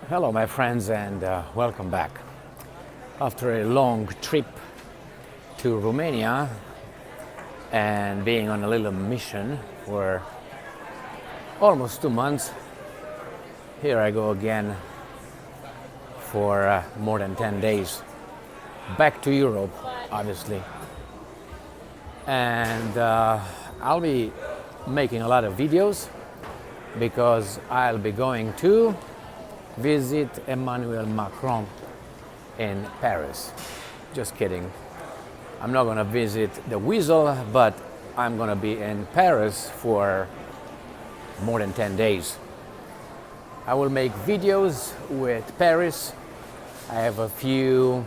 Hello, my friends, and welcome back. After a long trip to Romania and being on a little mission for almost 2 months, here I go again for more than 10 days. Back to Europe, obviously. And I'll be making a lot of videos because I'll be going to visit Emmanuel Macron in Paris. Just kidding. I'm not gonna visit the Weasel, but I'm gonna be in Paris for more than 10 days. I will make videos with Paris. I have a few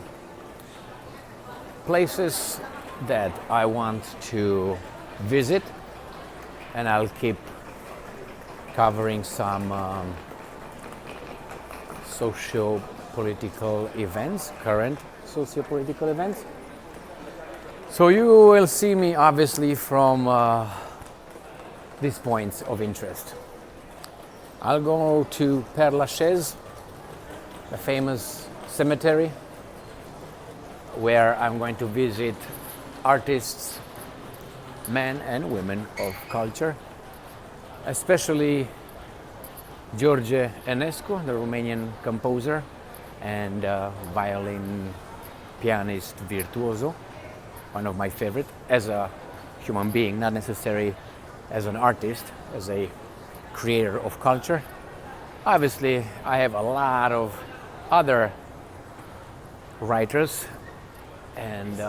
places that I want to visit, and I'll keep covering some socio-political events, current socio-political events. So you will see me obviously from these points of interest. I'll go to Père Lachaise, the famous cemetery, where I'm going to visit artists, men and women of culture, especially George Enescu, the Romanian composer and violin pianist virtuoso, one of my favorite as a human being, not necessarily as an artist, as a creator of culture. Obviously, I have a lot of other writers and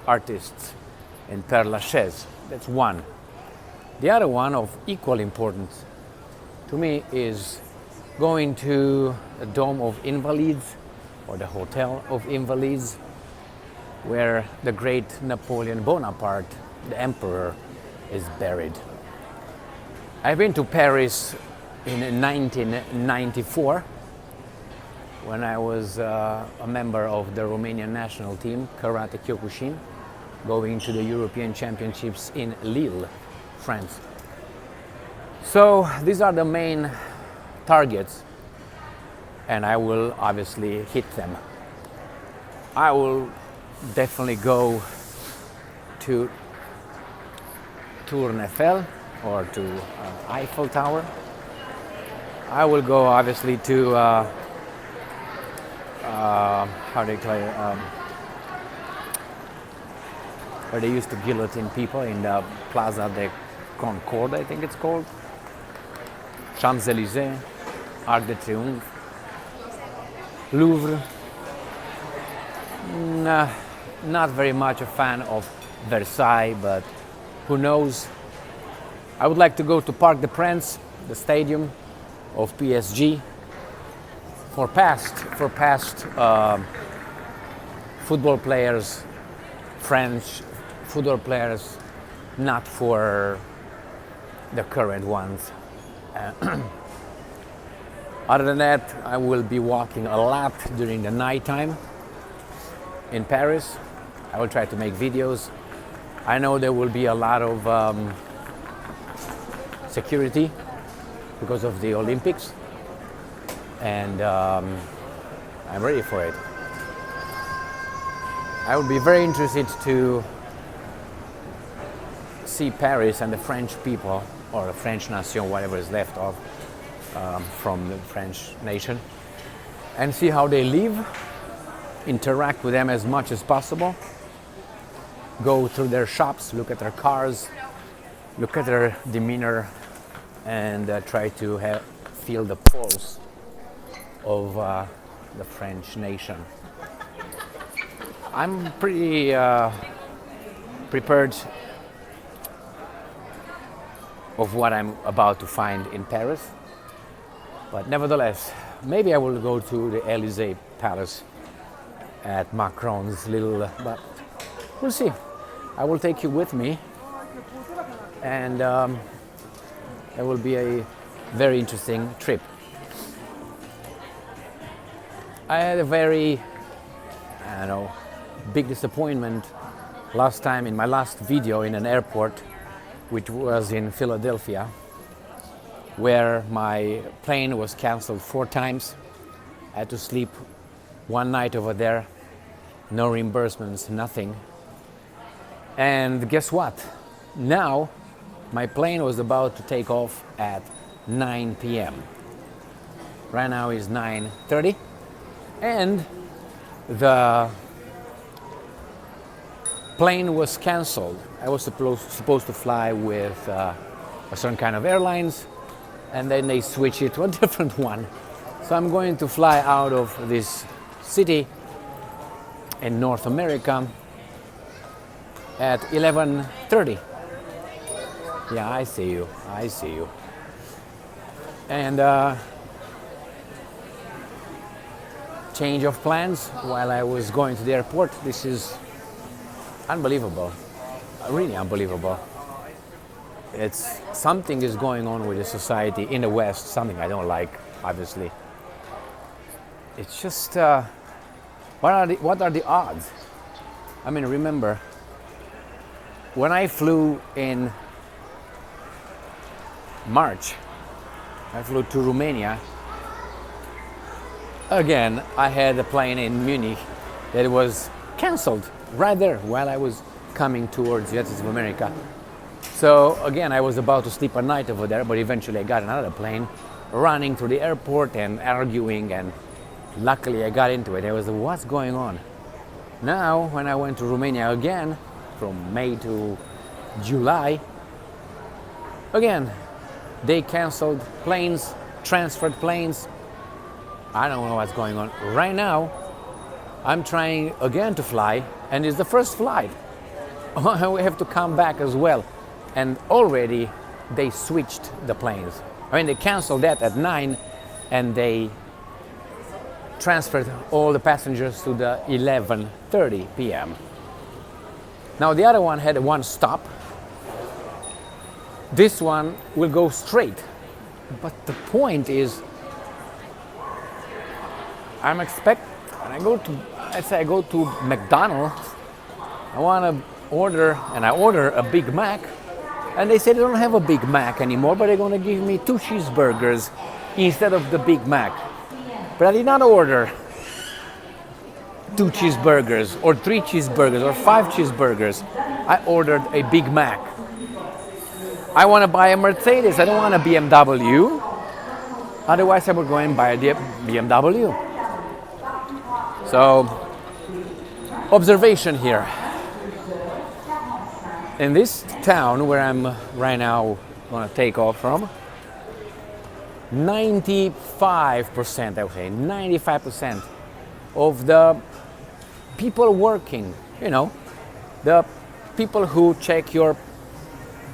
artists in Père Lachaise. That's one. The other one of equal importance to me is going to the Dome of Invalids or the Hotel of Invalids, where the great Napoleon Bonaparte, the emperor, is buried. I've been to Paris in 1994 when I was a member of the Romanian national team, Karate Kyokushin, going to the European Championships in Lille, France. So these are the main targets, and I will obviously hit them. I will definitely go to Tour Eiffel or to Eiffel Tower. I will go obviously to how do you call it? Where they used to guillotine people in the Plaza de Concorde, I think it's called. Champs-Élysées, Arc de Triomphe, Louvre. Not very much a fan of Versailles, but who knows? I would like to go to Parc des Princes, the stadium of PSG, for past football players, French football players, not for the current ones. Other than that, I will be walking a lot during the nighttime in Paris. I will try to make videos. I know there will be a lot of security because of the Olympics, and I'm ready for it. I would be very interested to see Paris and the French people, or the French nation, whatever is left of from the French nation, and see how they live, interact with them as much as possible, go through their shops, look at their cars, look at their demeanor, and try to feel the pulse of the French nation. I'm pretty prepared of what I'm about to find in Paris, but nevertheless, maybe I will go to the Élysée Palace at Macron's little, but we'll see. I will take you with me, and it will be a very interesting trip. I had a very, big disappointment last time in my last video in an airport, which was in Philadelphia, where my plane was canceled 4 times I had to sleep one night over there, no reimbursements, nothing. And guess what? Now, my plane was about to take off at 9 p.m. Right now is 9:30, and the plane was canceled. I was supposed to fly with a certain kind of airlines, and then they switched it to a different one. So I'm going to fly out of this city in North America at 11:30. Yeah, I see you. I see you. And change of plans while I was going to the airport. This is unbelievable, really unbelievable. It's something is going on with the society in the West, something I don't like, obviously. It's just, what are the odds? I mean, remember, when I flew in March, I flew to Romania. Again, I had a plane in Munich that was canceled right there while I was coming towards the United States of America. So again, I was about to sleep a night over there, but eventually I got another plane running through the airport and arguing, and luckily I got into it. I was like, what's going on? Now, when I went to Romania again, from May to July, again, they canceled planes, transferred planes. I don't know what's going on. Right now, I'm trying again to fly, and it's the first flight. We have to come back as well. And already they switched the planes. I mean, they canceled that at 9, and they transferred all the passengers to the 11:30 p.m. Now the other one had one stop. This one will go straight. But the point is, when I go to McDonald's, I want to order, and I order a Big Mac, and they say they don't have a Big Mac anymore, but they're going to give me 2 cheeseburgers instead of the Big Mac. But I did not order 2 cheeseburgers or 3 cheeseburgers or 5 cheeseburgers. I ordered a Big Mac. I want to buy a Mercedes. I don't want a BMW. Otherwise, I would go and buy a BMW. So, observation here. In this town where I'm right now going to take off from, 95%, I would say, 95% of the people working, the people who check your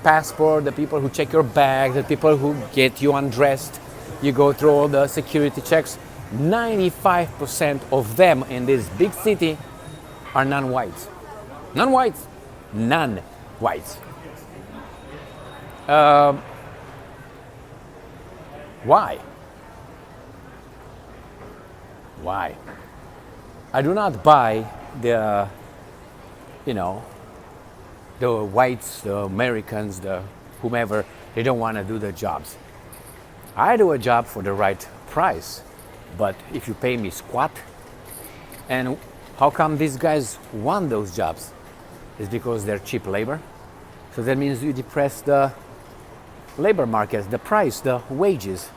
passport, the people who check your bag, the people who get you undressed, you go through all the security checks, 95% of them in this big city are non-whites. Non-whites. Non-whites. Why? Why? I do not buy the whites, the Americans, the whomever, they don't want to do their jobs. I do a job for the right price, but if you pay me squat, and how come these guys want those jobs? It's because they're cheap labor. So that means you depress the labor market, the price, the wages.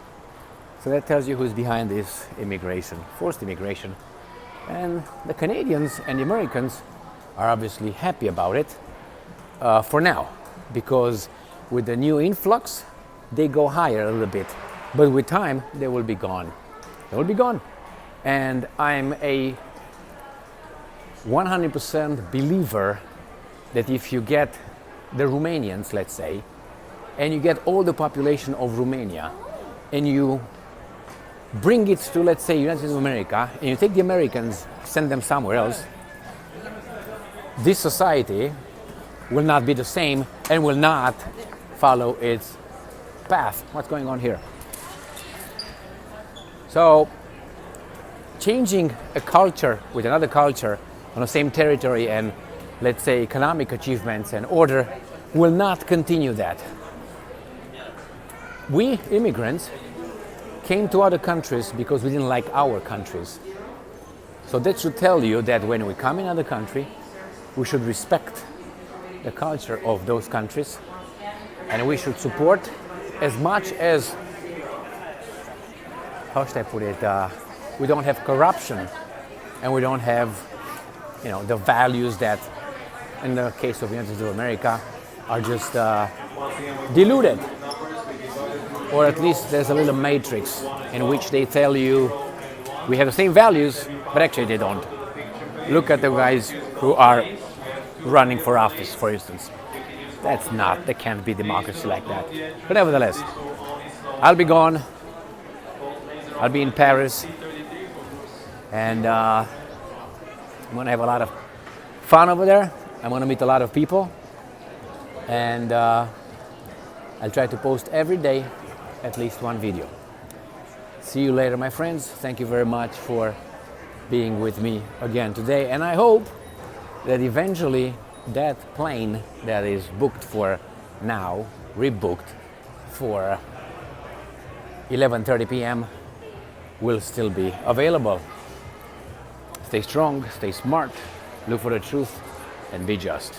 So that tells you who's behind this immigration, forced immigration. And the Canadians and the Americans are obviously happy about it for now, because with the new influx, they go higher a little bit. But with time, they will be gone. They will be gone. And I'm a 100% believer that if you get the Romanians, let's say, and you get all the population of Romania, and you bring it to, let's say, United States of America, and you take the Americans, send them somewhere else, this society will not be the same and will not follow its path. What's going on here? So, changing a culture with another culture on the same territory and, let's say, economic achievements and order will not continue that. We immigrants came to other countries because we didn't like our countries. So that should tell you that when we come in another country, we should respect the culture of those countries, and we should support as much as, how should I put it, we don't have corruption, and we don't have, the values that, in the case of the United States of America, are just diluted. Or at least there's a little matrix in which they tell you we have the same values, but actually they don't. Look at the guys who are running for office, for instance. There can't be democracy like that. But nevertheless, I'll be gone. I'll be in Paris, and I'm gonna have a lot of fun over there. I'm gonna meet a lot of people, and I'll try to post every day at least one video. See you later, my friends. Thank you very much for being with me again today, and I hope that eventually that plane that is booked for now, rebooked for 11:30 p.m. will still be available. Stay strong, stay smart, look for the truth, and be just.